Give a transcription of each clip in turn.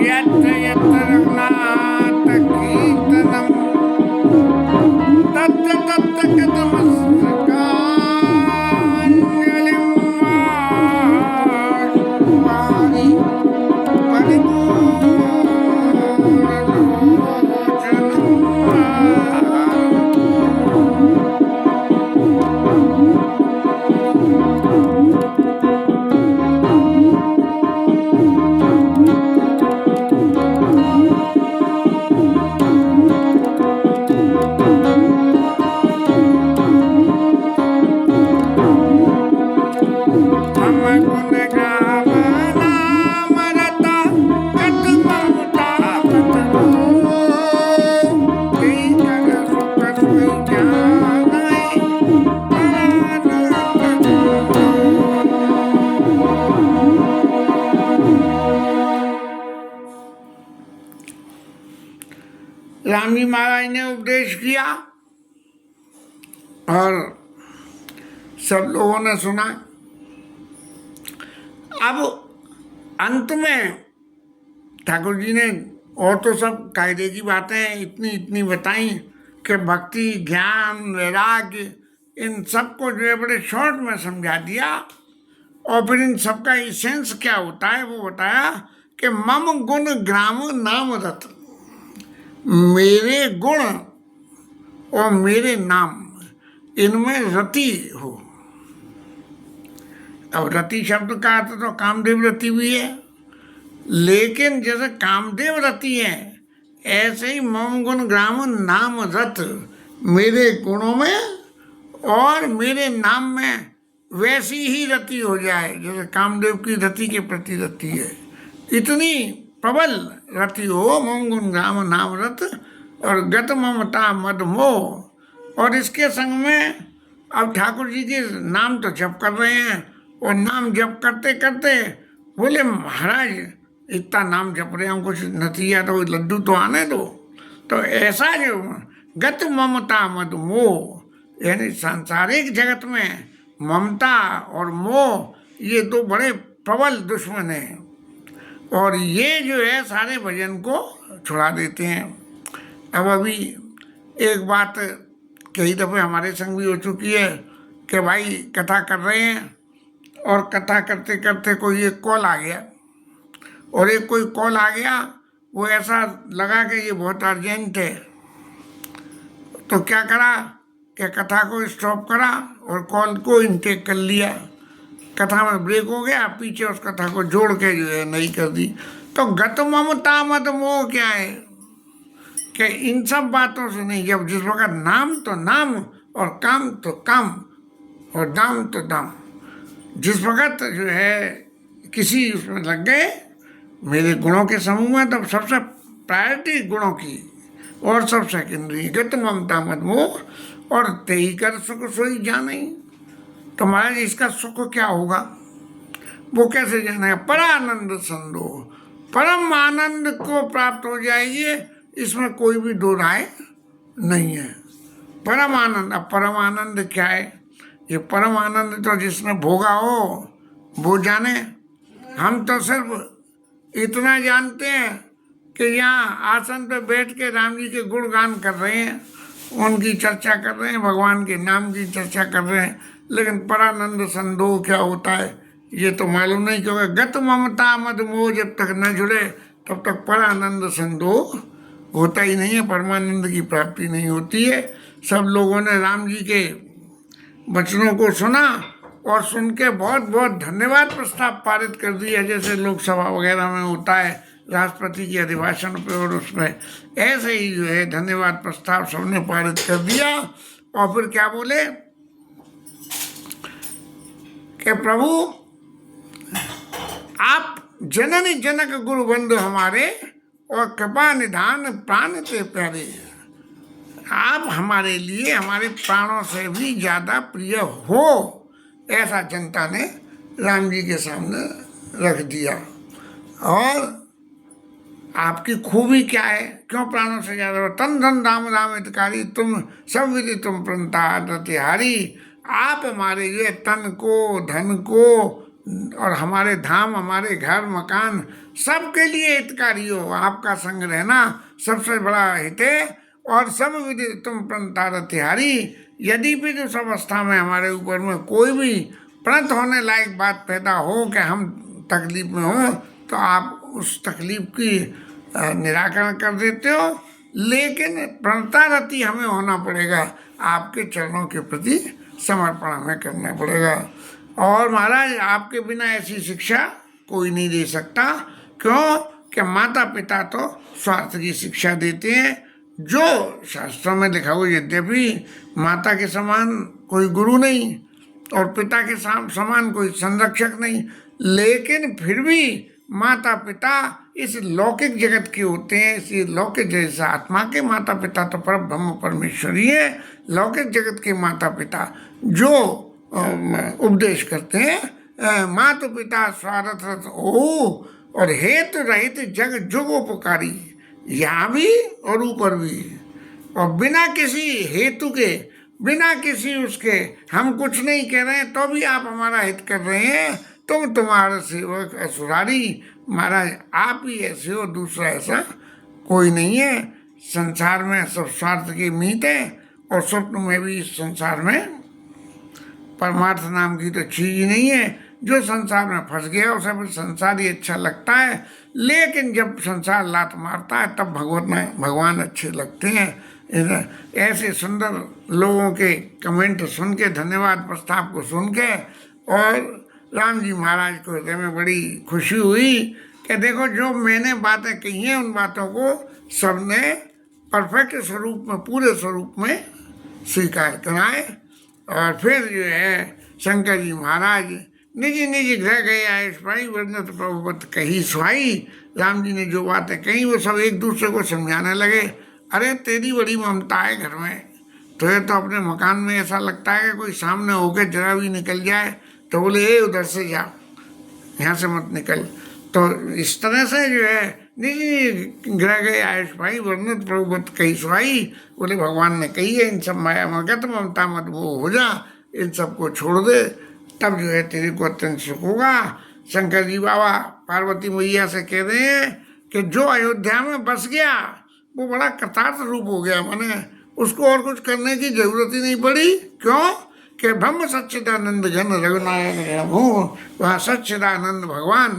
यत्र यत्र रघुनाथ कीर्तनम तत्र तत्र गतमस्तकाञ्जलिं वारि राम जी महाराज ने उपदेश किया और सब लोगों ने सुना। अब अंत में ठाकुर जी ने और तो सब कायदे की बातें इतनी इतनी बताई कि भक्ति, ज्ञान, वैराग्य, इन सबको जो है बड़े शॉर्ट में समझा दिया। और फिर इन सबका इसेंस क्या होता है वो बताया कि मम गुण ग्राम नाम रत, मेरे गुण और मेरे नाम इनमें रति हो। अब रति शब्द का अर्थ तो कामदेव रति भी है, लेकिन जैसे कामदेव रति है ऐसे ही मम गुण ग्राम नाम रत, मेरे गुणों में और मेरे नाम में वैसी ही रति हो जाए जैसे कामदेव की रति के प्रति रति है। इतनी प्रबल रति हो मम गुण ग्राम नाम रत और गत ममता मद मोह। और इसके संग में अब ठाकुर जी के नाम तो जप कर रहे हैं और नाम जप करते करते बोले महाराज इतना नाम जप रहे हैं, कुछ नतीजा तो लड्डू तो आने दो। तो ऐसा जो गत ममता मद मोह, यानी सांसारिक जगत में ममता और मोह ये दो बड़े प्रबल दुश्मन हैं और ये जो है सारे भजन को छुड़ा देते हैं। अब अभी एक बात कई दफ़े हमारे संग भी हो चुकी है कि भाई कथा कर रहे हैं और कथा करते करते कोई एक कॉल आ गया और एक कोई कॉल आ गया, वो ऐसा लगा कि ये बहुत अर्जेंट है। तो क्या करा कि कथा को स्टॉप करा और कॉल को इनटेक कर लिया। कथा में ब्रेक हो गया, पीछे उस कथा को जोड़ के जो है नहीं कर दी। तो गत ममता मद मोह क्या है कि इन सब बातों से नहीं, जब जिस वक्त नाम तो नाम और काम तो काम और दाम तो दाम, जिस वक्त जो है किसी उसमें लग गए मेरे गुणों के समूह में, तब सबसे प्रायोरिटी गुणों की और सब सेकेंडरी गत ममता मद मोह और तेई कर सुख सोई जाने। तो महाराज इसका सुख क्या होगा, वो कैसे जानेगा? परानंद संदोह, परम आनंद को प्राप्त हो जाएगी, इसमें कोई भी दो राय नहीं है। परम आनंद, अब परम आनंद क्या है? ये परम आनंद तो जिसने भोगा हो वो जाने। हम तो सिर्फ इतना जानते हैं कि यहाँ आसन पे बैठ के राम जी के गुणगान कर रहे हैं, उनकी चर्चा कर रहे हैं, भगवान के नाम की चर्चा कर रहे हैं, लेकिन परानंद संदोह क्या होता है ये तो मालूम नहीं। क्योंकि गत ममता मद मोह जब तक न जुड़े तब तक परानंद संदोह होता ही नहीं है, परमानंद की प्राप्ति नहीं होती है। सब लोगों ने राम जी के वचनों को सुना और सुन के बहुत बहुत धन्यवाद प्रस्ताव पारित कर दिया, जैसे लोकसभा वगैरह में होता है राष्ट्रपति के अभिभाषण पे, और उसमें ऐसे ही जो है धन्यवाद प्रस्ताव सबने पारित कर दिया। और फिर क्या बोले कि प्रभु आप जननी जनक गुरु बंधु हमारे और कृपा निधान प्राण ते प्यारे, आप हमारे लिए हमारे प्राणों से भी ज़्यादा प्रिय हो, ऐसा जनता ने राम जी के सामने रख दिया। और आपकी खूबी क्या है, क्यों प्राणों से ज्यादा हो? तन धन धाम धाम हितकारी, तुम सब विधि तुम प्रणता तिहारी। आप हमारे ये तन को, धन को और हमारे धाम, हमारे घर मकान सबके लिए हितकारी हो। आपका संग रहना सबसे बड़ा हित है। और सब विधि तुम प्रणता तिहारी। यदि भी उस अवस्था में हमारे ऊपर में कोई भी प्रणत होने लायक बात पैदा हो कि हम तकलीफ में हो, तो आप उस तकलीफ की निराकरण कर देते हो। लेकिन प्रणतारति हमें होना पड़ेगा, आपके चरणों के प्रति समर्पण हमें करना पड़ेगा। और महाराज आपके बिना ऐसी शिक्षा कोई नहीं दे सकता। क्यों कि माता पिता तो स्वार्थ की शिक्षा देते हैं, जो शास्त्रों में लिखा हुआ। यद्यपि माता के समान कोई गुरु नहीं और पिता के समान कोई संरक्षक नहीं, लेकिन फिर भी माता पिता इस लौकिक जगत के होते हैं। इस लौकिक जैसा आत्मा के माता पिता तो पर ब्रह्म परमेश्वरी है। लौकिक जगत के माता पिता जो उपदेश करते हैं, माता पिता स्वार्थरत हो और हेतु रहित जग जुगोपकारी, यहाँ भी और ऊपर भी। और बिना किसी हेतु के, बिना किसी उसके, हम कुछ नहीं कह रहे हैं तो भी आप हमारा हित कर रहे हैं। तुम तुम्हारे सेवक असुरारी। महाराज आप ही ऐसे हो, दूसरा ऐसा कोई नहीं है। संसार में सब स्वार्थ के मीत है और स्वप्न में भी इस संसार में परमार्थ नाम की तो चीज ही नहीं है। जो संसार में फंस गया उसे फिर संसार ही अच्छा लगता है, लेकिन जब संसार लात मारता है तब भगवान अच्छे लगते हैं। ऐसे सुंदर लोगों के कमेंट सुन के, धन्यवाद प्रस्ताव को सुन के, और राम जी महाराज को हृदय में बड़ी खुशी हुई कि देखो जो मैंने बातें कही हैं उन बातों को सबने परफेक्ट स्वरूप में, पूरे स्वरूप में स्वीकार कराए। और फिर जो है शंकर जी महाराज निज निज गृह गए आयुष पाई, वर्णत प्रभुवत कही सुहाई। राम जी ने जो बातें कही वो सब एक दूसरे को समझाने लगे। अरे तेरी बड़ी ममता है घर में, तो ये तो अपने मकान में ऐसा लगता है कि कोई सामने होकर जरा भी निकल जाए तो बोले ए उधर से जाओ, यहाँ से मत निकल। तो इस तरह से जो है निज ग्रह गए आयुष भाई, वर्णत प्रभुवत कही सुहाई। बोले भगवान ने कही है इन सब माया मगत ममता मत वो हो जा, इन सबको छोड़ दे, तब जो है तेरे को अत्यंत सुख होगा। शंकर जी बाबा पार्वती मैया से कह रहे हैं कि जो अयोध्या में बस गया वो बड़ा कृतार्थ रूप हो गया, माने उसको और कुछ करने की जरूरत ही नहीं पड़ी। क्यों कि ब्रह्म सच्चिदानंद जन रघुनायक हूँ, वहाँ सच्चिदानंद भगवान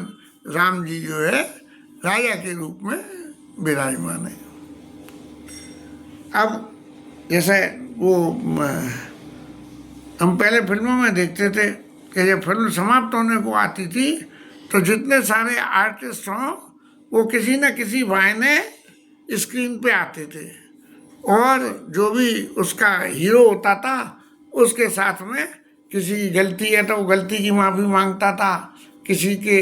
राम जी जो है राजा के रूप में विराजमान है। अब जैसे वो हम पहले फिल्मों में देखते थे कि जब फिल्म समाप्त होने को आती थी तो जितने सारे आर्टिस्ट हों वो किसी न किसी बहाने स्क्रीन पे आते थे, और जो भी उसका हीरो होता था उसके साथ में किसी की गलती है तो वो गलती की माफ़ी मांगता था, किसी के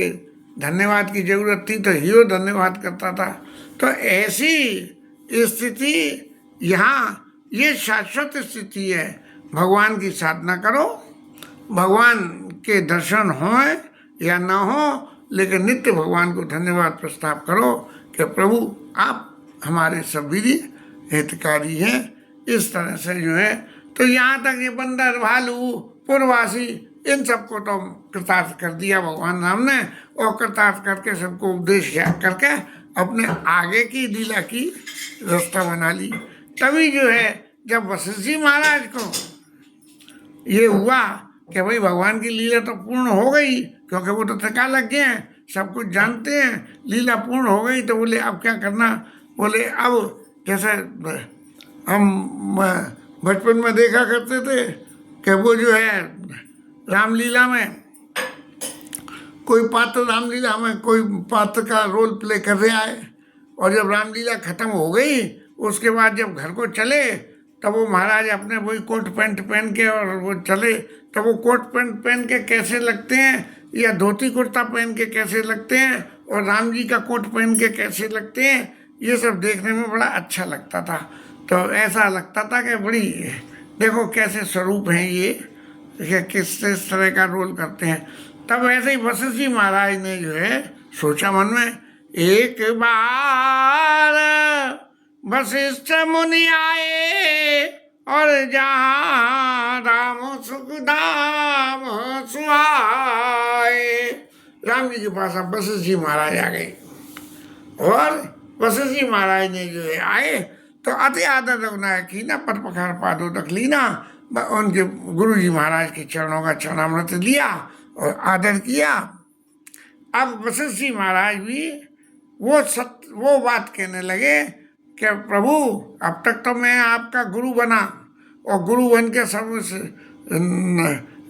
धन्यवाद की ज़रूरत थी तो हीरो धन्यवाद करता था। तो ऐसी स्थिति यहाँ ये शाश्वत स्थिति है। भगवान की साधना करो, भगवान के दर्शन हों या ना हो, लेकिन नित्य भगवान को धन्यवाद प्रस्ताव करो कि प्रभु आप हमारे सभी हितकारी हैं। इस तरह से जो है, तो यहाँ तक ये बंदर भालू पूर्ववासी इन सबको तो कृतार्थ कर दिया भगवान राम ने, और कृतार्थ करके सबको उपदेश करके अपने आगे की लीला की रास्ता बना ली। तभी जो है जब वशिष्ठ जी महाराज को ये हुआ कि भाई भगवान की लीला तो पूर्ण हो गई, क्योंकि वो तो थका लग गए हैं, सब कुछ जानते हैं, लीला पूर्ण हो गई, तो बोले अब क्या करना। बोले अब जैसे हम बचपन में देखा करते थे कि वो जो है रामलीला में कोई पात्र, रामलीला में कोई पात्र का रोल प्ले कर रहा है, और जब रामलीला खत्म हो गई उसके बाद जब घर को चले तब वो महाराज अपने वही कोट पैंट पहन के और वो चले, तब वो कोट पैंट पहन के कैसे लगते हैं या धोती कुर्ता पहन के कैसे लगते हैं और राम जी का कोट पहन के कैसे लगते हैं, ये सब देखने में बड़ा अच्छा लगता था। तो ऐसा लगता था कि बड़ी देखो कैसे स्वरूप हैं ये किस तरह का रोल करते हैं। तब ऐसे ही वशिष्ठ जी महाराज ने जो है सोचा मन में एक बार वशिष्ठ मुनि आए और जहाँ राम सुख धाम सुहाए। राम जी के पास अब वशिष्ठ जी महाराज आ गए और वशिष्ठ जी महाराज ने जो है आए तो अति आदर रघुनायक कीना पद पखार पादो तक लीना। उनके गुरु जी महाराज के चरणों का चरणामृत लिया और आदर किया। अब वशिष्ठ जी महाराज भी वो बात कहने लगे कि प्रभु अब तक तो मैं आपका गुरु बना और गुरु बन के सब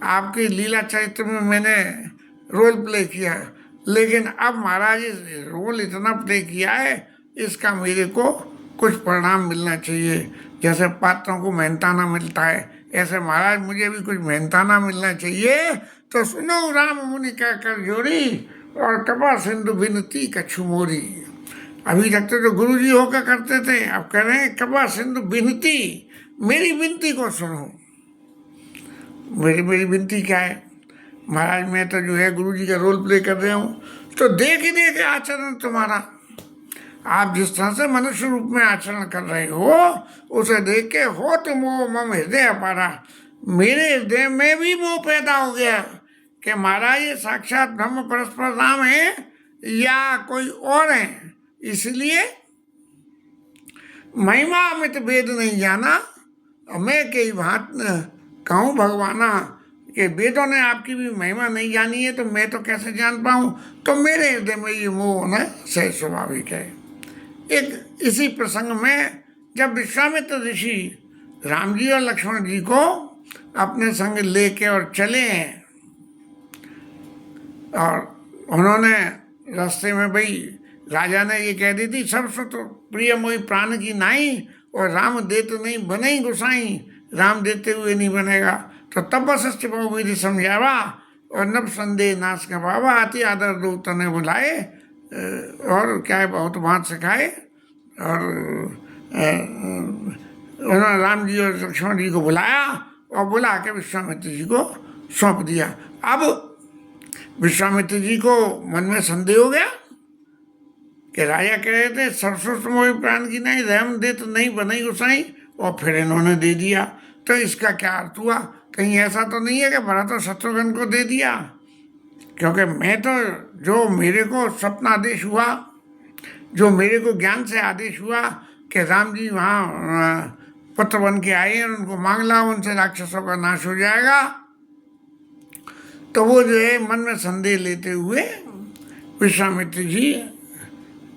आपकी लीला चरित्र में मैंने रोल प्ले किया, लेकिन अब महाराज रोल इतना प्ले किया है इसका मेरे को कुछ परिणाम मिलना चाहिए। जैसे पात्रों को मेहनताना मिलता है ऐसे महाराज मुझे भी कुछ मेहनताना मिलना चाहिए। तो सुनो राम मुनि कह कर जोड़ी और कृपा सिंधु बिनती कछु मोरी। अभी तक तो गुरु जी होकर करते थे, अब कह रहे हैं कृपा सिंधु बिनती, मेरी विनती को सुनो। मेरी विनती क्या है महाराज, मैं तो जो है गुरु जी का रोल प्ले कर रहा हूँ तो देख ही देख आचरण तुम्हारा, आप जिस तरह से मनुष्य रूप में आचरण कर रहे हो उसे देख के हो तुम वो मम हृदय अपारा, मेरे हृदय में भी मोह पैदा हो गया कि महाराज ये साक्षात ब्रह्म परस्पर राम है या कोई और है। इसलिए महिमा अमित वेद नहीं जाना, मैं कई बात कहूँ भगवाना कि वेदों ने आपकी भी महिमा नहीं जानी है तो मैं तो कैसे जान पाऊँ। तो मेरे हृदय में ये मोह होना सही स्वाभाविक है। एक इसी प्रसंग में जब विश्वामित्र ऋषि राम जी और लक्ष्मण जी को अपने संग लेके और चले हैं और उन्होंने रास्ते में भाई राजा ने ये कह दी थी सब तो प्रिय मोहि प्राण की नाई और राम देते नहीं बने गुसाई, राम देते हुए नहीं बनेगा। तो तब वशिष्ठ विधि समझावा और नभ संदेह नाश का बाबा आती आदर दो तने बुलाए और क्या है बहुत बात सिखाए और उन्होंने राम जी और लक्ष्मण जी को बुलाया और बुला के विश्वामित्र जी को सौंप दिया। अब विश्वामित्र जी को मन में संदेह हो गया कि राजा कह रहे थे सरसों मोहि प्राण की नहीं रहम दे तो नहीं बनाई गुसाई और फिर इन्होंने दे दिया। तो इसका क्या अर्थ हुआ, कहीं ऐसा तो नहीं है कि भरत और शत्रुघ्न को दे दिया, क्योंकि मैं तो जो मेरे को स्वप्न आदेश हुआ, जो मेरे को ज्ञान से आदेश हुआ कि राम जी वहाँ पुत्र बन के आए और उनको मांग ला उनसे राक्षसों का नाश हो जाएगा। तो वो जो है मन में संदेह लेते हुए विश्वामित्र जी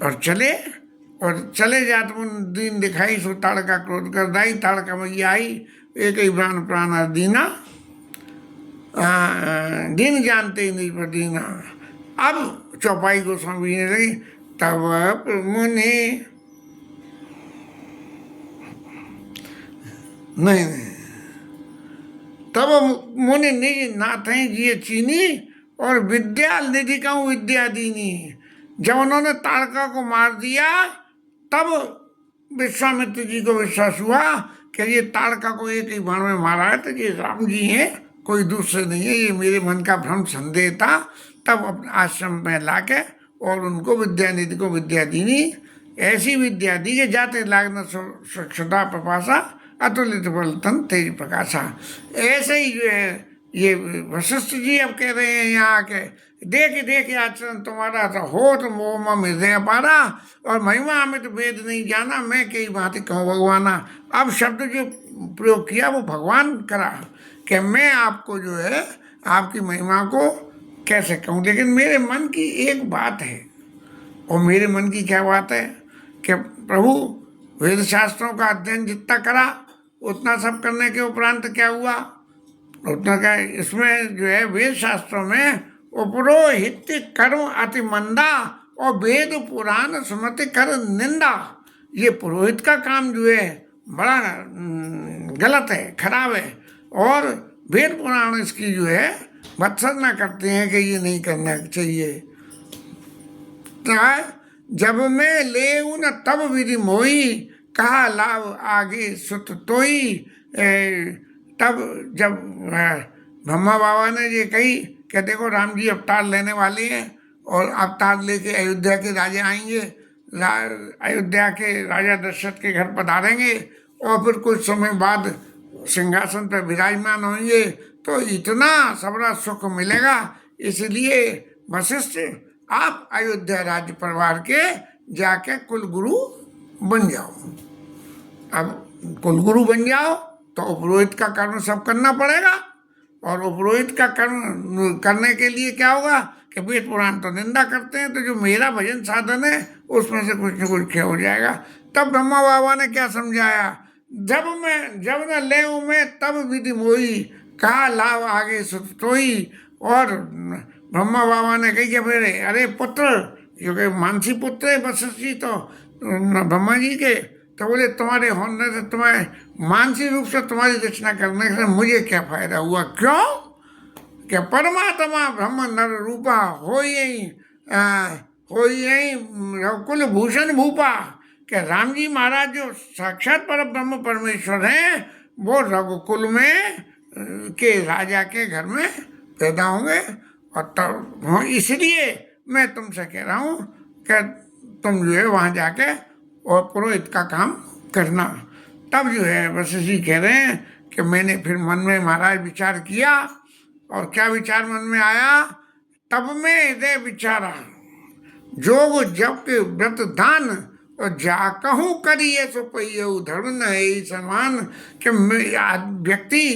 और चले जात मुन दीन दिखाई सो ताड़का क्रोध कर दाई, ताड़का मैया आई एक ही प्राण दीना दीन जानते नहीं पर दीना। अब चौपाई गोस्वामी ने लगी तब मुनि नहीं तब मुनि निज नाथ जिये चीनी और विद्या निधि का विद्या दीनी। जब उन्होंने ताड़का को मार दिया तब विश्वामित्र जी को विश्वास हुआ कि ये ताड़का को एक ही बाण में मारा है तो ये राम जी हैं, कोई दूसरे नहीं है, ये मेरे मन का भ्रम संदेह था। तब अपने आश्रम में लाके और उनको विद्या निधि को विद्या दीनी, ऐसी विद्या दी कि जाते लागना सदा प्रपासा अतुलित बलतन तेज प्रकाशा। ऐसे ही जो है ये वशिष्ठ जी अब कह रहे हैं यहाँ आके देख आचरण तुम्हारा तो हो तो मोह में हृदय पारा और महिमा हमें तो वेद नहीं जाना, मैं कई बातें कहूँ भगवाना। अब शब्द जो प्रयोग किया वो भगवान करा कि मैं आपको जो है आपकी महिमा को कैसे कहूँ, लेकिन मेरे मन की एक बात है। और मेरे मन की क्या बात है कि प्रभु वेद शास्त्रों का अध्ययन जितना करा उतना सब करने के उपरांत क्या हुआ, उतना क्या इसमें जो है वेद शास्त्रों में उपरोहित कर्म अति मंदा और वेद पुराण सुमति कर निंदा। ये पुरोहित का काम जो है बड़ा गलत है, खराब है और वेद पुराण इसकी जो है भत्सना करते हैं कि ये नहीं करना चाहिए। जब मैं ले न तब विधि मोई कहा लाभ आगे सुत तोई। तब जब ब्रह्मा बाबा ने ये कही कि देखो राम जी अवतार लेने वाले हैं और अवतार लेके अयोध्या के राजा आएंगे, अयोध्या के राजा दशरथ के घर पधारेंगे और फिर कुछ समय बाद सिंहासन पर विराजमान होंगे, तो इतना सबरा सुख मिलेगा। इसलिए वशिष्ठ, आप अयोध्या राज्य परिवार के जाके कुलगुरु बन जाओ। अब कुलगुरु बन जाओ तो उपरोहित का कर्म सब करना पड़ेगा, और उपरोहित का कर्म करने के लिए क्या होगा कि वेद पुराण तो निंदा करते हैं, तो जो मेरा भजन साधन है उसमें से कुछ न कुछ हो जाएगा। तब ब्रह्मा बाबा ने क्या समझाया, जब न ले में तब विधि मोई, कहा लाभ आगे सुतोई। और ब्रह्मा बाबा ने कही कि फिर अरे पुत्र, क्योंकि मानसी पुत्र है वशिष्ठ जी तो ब्रह्मा जी के, तो बोले तुम्हारे होने से, तुम्हें मानसिक रूप से तुम्हारी रचना करने से मुझे क्या फायदा हुआ। क्यों कि परमात्मा ब्रह्म नर रूपा हो यही कुल भूषण भूपा, कि राम जी महाराज जो साक्षात पर ब्रह्म परमेश्वर हैं, वो रघुकुल में के राजा के घर में पैदा होंगे। और तब इसलिए मैं तुमसे कह रहा हूँ कि तुम जो है वहाँ जाके और पुरोहित का काम करना। तब जो है वशिष्ठ जी कह रहे हैं कि मैंने फिर मन में महाराज विचार किया, और क्या विचार मन में आया, तब मैं हृदय विचारा, जोग जप के व्रत दान, और जा कहूँ करिए सो पहियऊ धर्म न है समान। कि व्यक्ति,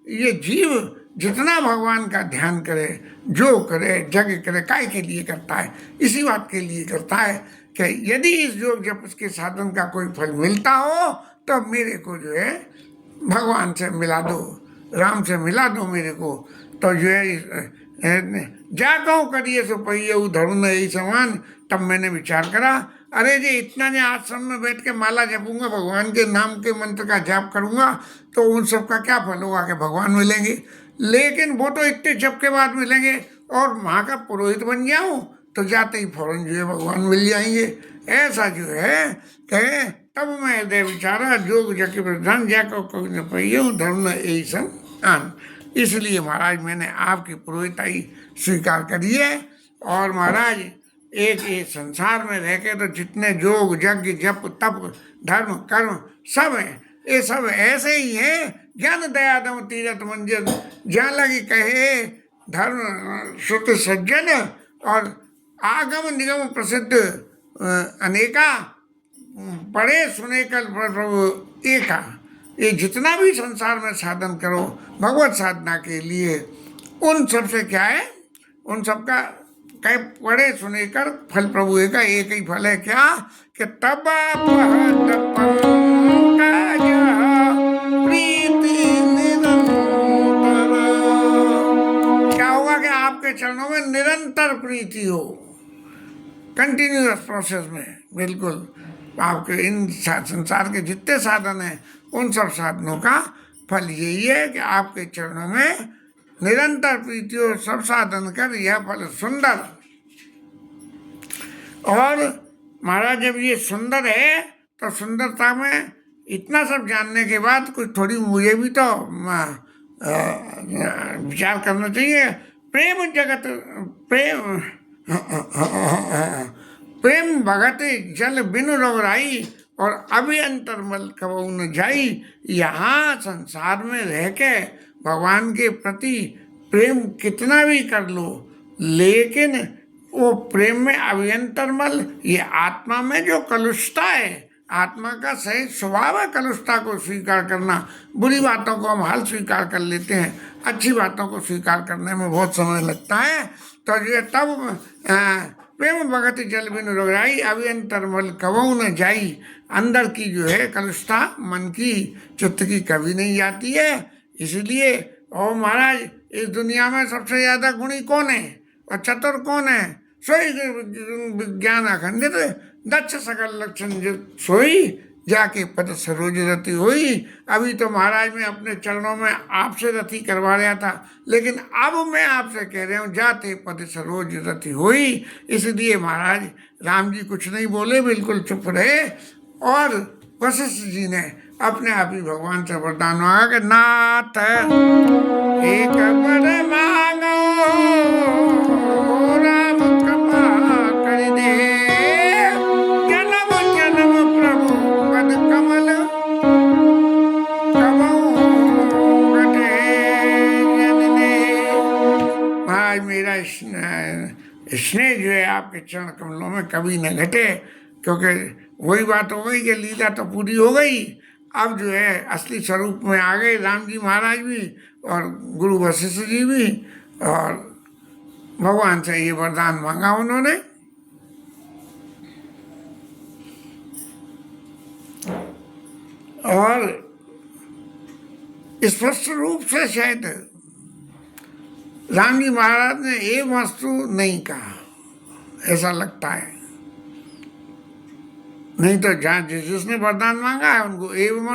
ये जीव जितना भगवान का ध्यान करे, जो करे, जग करे, काय के लिए करता है, इसी बात के लिए करता है कि यदि इस योग जप के साधन का कोई फल मिलता हो तो मेरे को जो है भगवान से मिला दो, राम से मिला दो मेरे को। तो जो है जा कहूँ करिए सो पहियऊ धर्म न यही समान। तब मैंने विचार करा, अरे जी इतना ने आश्रम में बैठ के माला जपूंगा, भगवान के नाम के मंत्र का जाप करूंगा, तो उन सब का क्या फल होगा कि भगवान मिलेंगे, लेकिन वो तो इतने जप के बाद मिलेंगे। और वहाँ का पुरोहित बन जाऊँ तो जाते ही फौरन जो है भगवान मिल जाएंगे। ऐसा जो है कहे, तब मैं हृदय विचारा, जोग जग प्रधान जाकर धर्म यही सन आन। इसलिए महाराज मैंने आपकी पुरोहिताई स्वीकार करी है। और महाराज एक ये संसार में रह के तो जितने जोग यज्ञ जप तप धर्म कर्म सब है, ये सब ऐसे ही है। ज्ञान दया दम तीरथ मंजन, जहाँ लगी कहे धर्म श्रुत सज्जन, और आगम निगम प्रसिद्ध अनेका, पढ़े सुने कल प्रभु एका। ये जितना भी संसार में साधन करो भगवत साधना के लिए, उन सब से क्या है, उन सब का कह पढ़े सुने कर फल प्रभु का एक ही फल है, क्या कि तब प्रीति निरंतर। क्या होगा कि आपके चरणों में निरंतर प्रीति हो, कंटिन्यूअस प्रोसेस में। बिल्कुल आपके इन संसार के जितने साधन हैं उन सब साधनों का फल यही है कि आपके चरणों में निरंतर प्रीति हो, सब साधन कर यह फल सुंदर। और महाराज जब ये सुंदर है तो सुंदरता में इतना सब जानने के बाद कुछ थोड़ी मुझे भी तो विचार करना चाहिए। प्रेम जगत प्रेम भगत जल बिनु रघुराई, और अभियंतर मल कबहु न जाई। यहाँ संसार में रह के भगवान के प्रति प्रेम कितना भी कर लो, लेकिन वो प्रेम में अभियंतर मल, ये आत्मा में जो कलुषता है, आत्मा का सही स्वभाव है कलुषता को स्वीकार करना। बुरी बातों को हम हाल स्वीकार कर लेते हैं, अच्छी बातों को स्वीकार करने में बहुत समय लगता है। तो ये तब प्रेम भगत जल बिनु रघुराई, अभियंतर मल कबहु न जाई। अंदर की जो है कलुषता मन की चित्त की कभी नहीं जाती है। इसलिए और महाराज इस दुनिया में सबसे ज्यादा गुणी कौन है और चतुर कौन है? सोई विज्ञान अखंडित दक्ष सकल लक्षण सोई, जाके पद सरोज रति हुई। अभी तो महाराज मैं अपने चरणों में आपसे रति करवा रहा था, लेकिन अब मैं आपसे कह रहा हूँ जाते पद सरोज रति हुई। इसलिए महाराज राम जी कुछ नहीं बोले, बिल्कुल चुप रहे। और वशिष्ठ जी ने अपने आप ही भगवान से वरदान मांगा कि नाथ एक वर मांगो राम कृपा स्नेह जो है आपके चरण कमलों में कभी न घटे, क्योंकि वही बात हो गई कि लीला तो पूरी हो गई, अब जो है असली स्वरूप में आ गए राम जी महाराज भी और गुरु वशिष्ठ जी भी, और भगवान से ये वरदान मांगा उन्होंने। और स्पष्ट रूप से शायद राम जी महाराज ने एवं वस्तु नहीं कहा, ऐसा लगता है। नहीं तो जहाँ जिसने वरदान मांगा है उनको एवं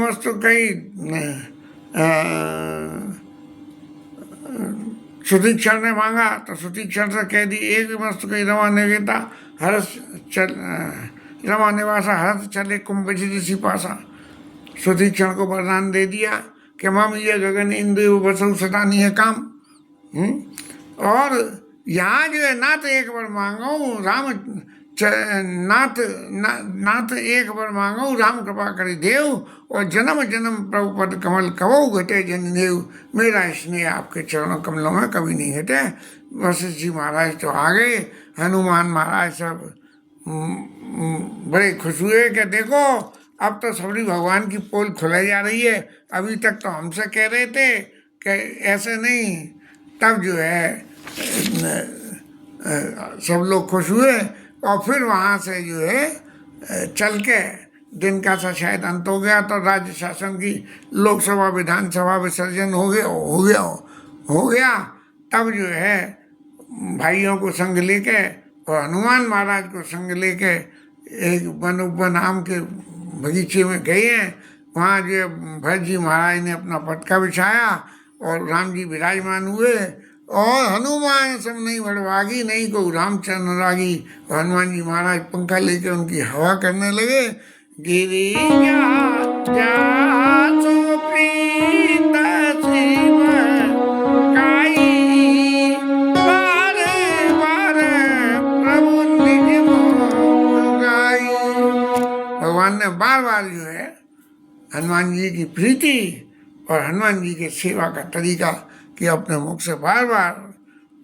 वस्तु कई सुतीक्षण ने मांगा तो सुतीक्षण से कह दी एक वस्तु कई रमा निवेता हर्ष चल रमा निवासा हर्ष चले कुंभ पासा। सुतीक्षण को वरदान दे दिया कि मम ये गगन इंद्र बसु सदा नहीं है काम। और यहाँ जो है नाथ एक बार मांगो राम नाथ एक बार मांगो राम कृपा करी देव, और जन्म जन्म प्रभु पद कमल कवो घटे जन देव, मेरा स्नेह आपके चरणों कमलों में कभी नहीं घटे। वशिष्ठ जी महाराज तो आ गए, हनुमान महाराज सब बड़े खुश हुए कि देखो अब तो सबरी भगवान की पोल खुलाई जा रही है, अभी तक तो हमसे कह रहे थे कि ऐसे नहीं। तब जो है सब लोग खुश हुए और फिर वहाँ से जो है चल के दिन का सा शायद अंत हो गया, तो राज्य शासन की लोकसभा विधानसभा विसर्जन हो गया। तब जो है भाइयों को संग लेके और हनुमान महाराज को संग लेके एक वन आम के बगीचे में गए हैं। वहाँ जो भरत जी महाराज ने अपना पटका बिछाया और राम जी विराजमान हुए, और हनुमान सब नहीं बड़वागी नहीं को रामचंद्र रागी। हनुमान जी महाराज पंखा लेके उनकी हवा करने लगे। गिरी भगवान ने बार बार जो है हनुमान जी की प्रीति और हनुमान जी के सेवा का तरीका कि अपने मुख से बार बार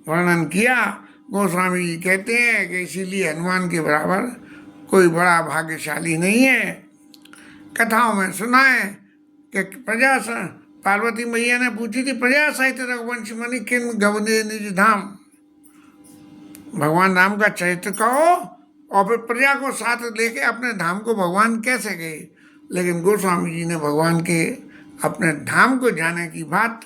वर्णन किया। गोस्वामी जी कहते हैं कि इसीलिए हनुमान के बराबर कोई बड़ा भाग्यशाली नहीं है। कथाओं में सुना है कि पार्वती मैया ने पूछी थी प्रजा सहित रघुवंश मणि किन गवने निज धाम, भगवान राम का चरित्र कहो और फिर प्रजा को साथ लेके अपने धाम को भगवान कैसे गए। लेकिन गोस्वामी जी ने भगवान के अपने धाम को जाने की बात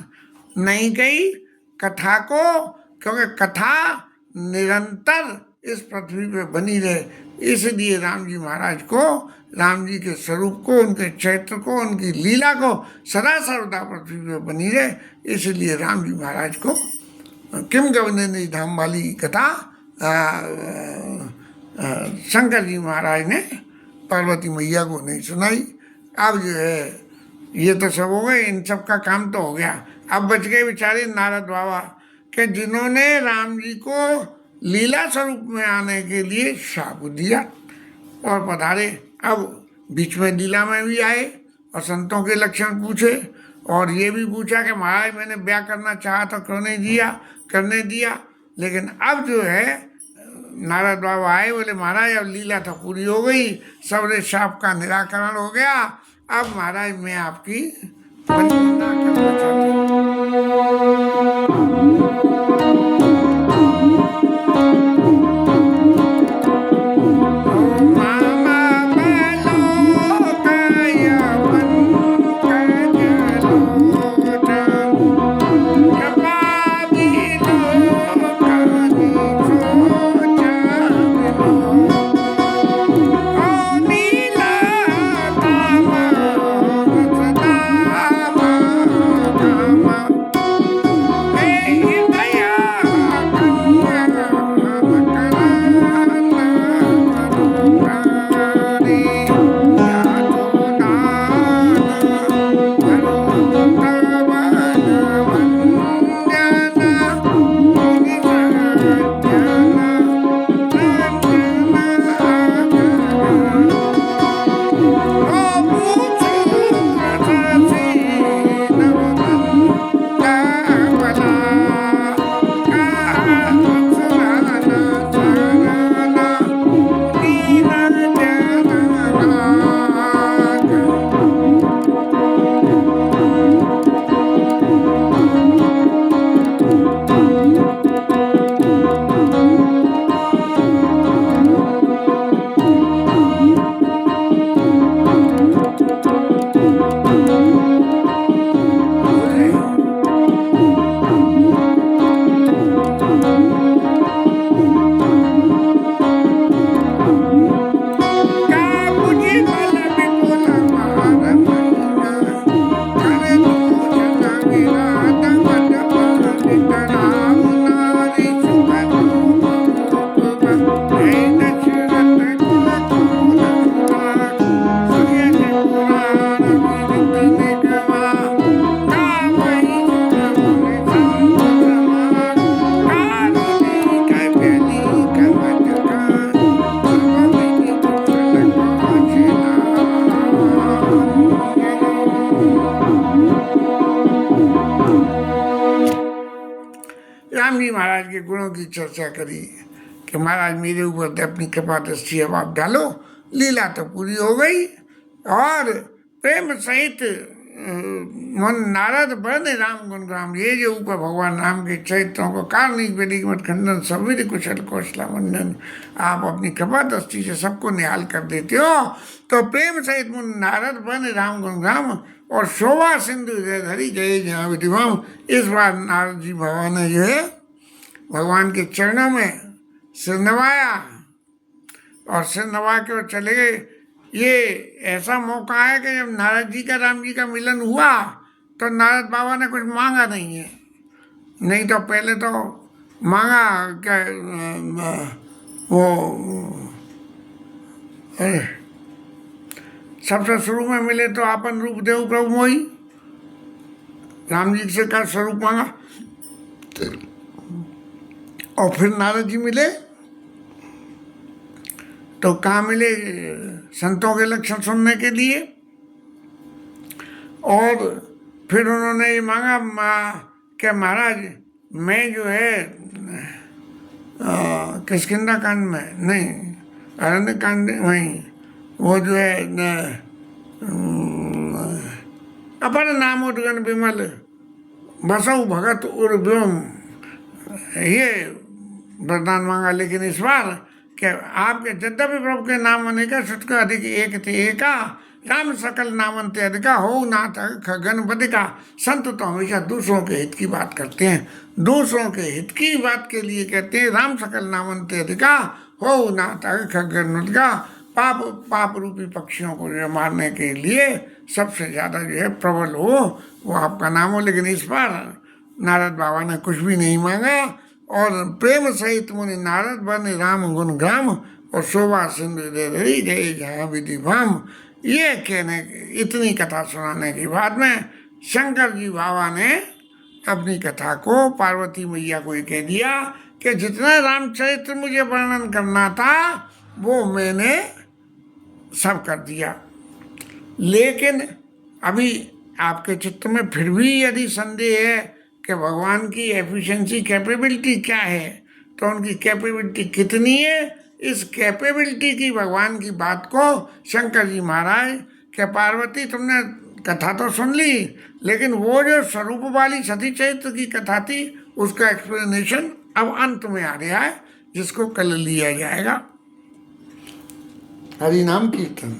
नहीं कही, कथा को, क्योंकि कथा निरंतर इस पृथ्वी पे बनी रहे, इसलिए राम जी महाराज को, राम जी के स्वरूप को, उनके चरित्र को, उनकी लीला को सदा सर्वदा पृथ्वी पे बनी रहे, इसलिए राम जी महाराज को किम गवने धाम वाली कथा शंकर जी महाराज ने पार्वती मैया को नहीं सुनाई। अब जो है ये तो सब हो गए, इन सब का काम तो हो गया। अब बच गए बेचारे नारद बाबा कि जिन्होंने राम जी को लीला स्वरूप में आने के लिए शाप दिया और पधारे। अब बीच में लीला में भी आए और संतों के लक्षण पूछे और ये भी पूछा कि महाराज मैंने ब्याह करना चाहा तो क्यों नहीं दिया, करने दिया। लेकिन अब जो है नारद बाबा आए, बोले महाराज अब लीला तो पूरी हो गई, सबरे शाप का निराकरण हो गया, अब महाराज मैं आपकी वंदना करना चाहती हूँ। राम जी महाराज के गुणों की चर्चा करी कि महाराज मेरे ऊपर अपनी कृपा दृष्टि अब आप डालो, लीला तो पूरी हो गई। और प्रेम सहित मन नारद बने राम गुण ग्राम, ये जो ऊपर भगवान राम के चरित्रों को कारणिक वेदिक मत खंडन सविध कुशल कौशला मंडन आप अपनी कृपा दृष्टि से सबको निहाल कर देते हो। तो प्रेम सहित मुन नारद बने राम गुण ग्राम और शोभा सिंधु धरी जय जहाँ विधिवाम। इस बार नारद जी भगवान ने जो है भगवान के चरणों में सिर नवाया और सिर नवा के वो चले गए। ये ऐसा मौका है कि जब नारद जी का राम जी का मिलन हुआ तो नारद बाबा ने कुछ मांगा नहीं है, नहीं तो पहले तो मांगा क्या वो सबसे शुरू में मिले तो आपन रूप देव प्रभु मोही, राम जी से का स्वरूप मांगा और फिर नारद जी मिले तो कहाँ मिले, संतों के लक्षण सुनने के लिए। और फिर उन्होंने ये मांगा कि महाराज मैं जो है किष्किंधा कांड में नहीं अरण्य कांड वहीं वो जो है अपर नाम उद्गन विमल बसऊ भगत उर व्योम, ये वरदान मांगा। लेकिन इस बार कि आपके यद्यपि प्रभु के नाम अनेका सुटका अधिक एक थे एका राम सकल नामंते अधिका हो नाथ गणपति का। संत तो हमेशा दूसरों के हित की बात करते हैं, दूसरों के हित की बात के लिए कहते हैं राम सकल नामंते अधिका हो नाथ गणपति का। पाप रूपी पक्षियों को जो मारने के लिए सबसे ज़्यादा जो है प्रबल हो वो आपका नाम हो। लेकिन इस बार नारद बाबा ने कुछ भी नहीं मांगा और प्रेम सहित मुनि नारद बने राम गुण ग्राम और शोभा सिंधु दे जय जहाँ विधि भाम। ये कहने इतनी कथा सुनाने के बाद में शंकर जी बाबा ने अपनी कथा को पार्वती मैया को ये कह दिया कि जितना रामचरित्र मुझे वर्णन करना था वो मैंने सब कर दिया। लेकिन अभी आपके चित्त में फिर भी यदि संदेह है कि भगवान की एफिशिएंसी कैपेबिलिटी क्या है तो उनकी कैपेबिलिटी कितनी है, इस कैपेबिलिटी की भगवान की बात को शंकर जी महाराज के पार्वती तुमने कथा तो सुन ली लेकिन वो जो स्वरूप वाली सती चरित्र की कथा थी उसका एक्सप्लेनेशन अब अंत में आ रहा है जिसको कल लिया जाएगा। हरि नाम कीर्तन।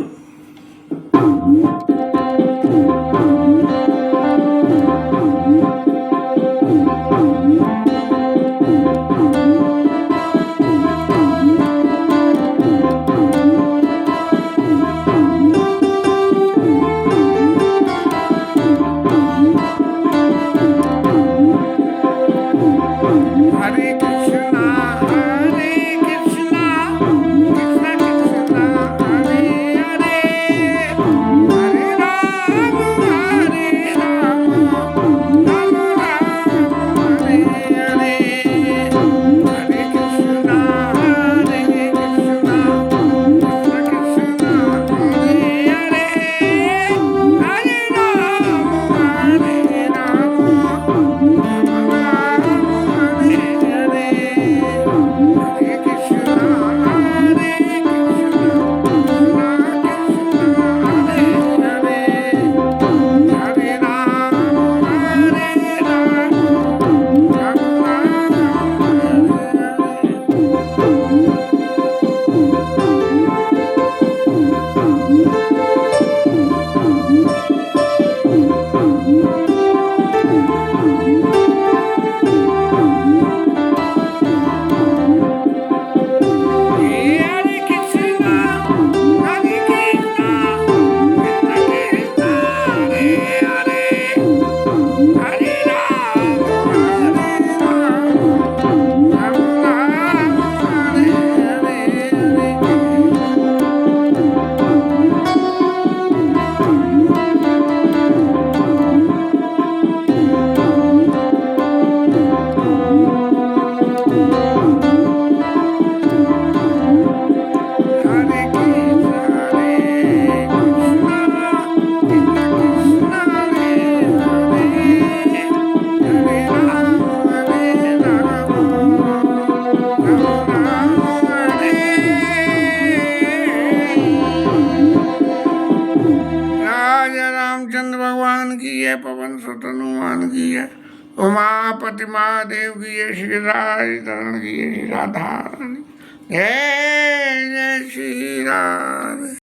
जय, पवन सुत हनुमान की जय, उमापति महादेव की जय, श्री राधरण की जय, श्री राधा रानी जय, जय श्री राधे।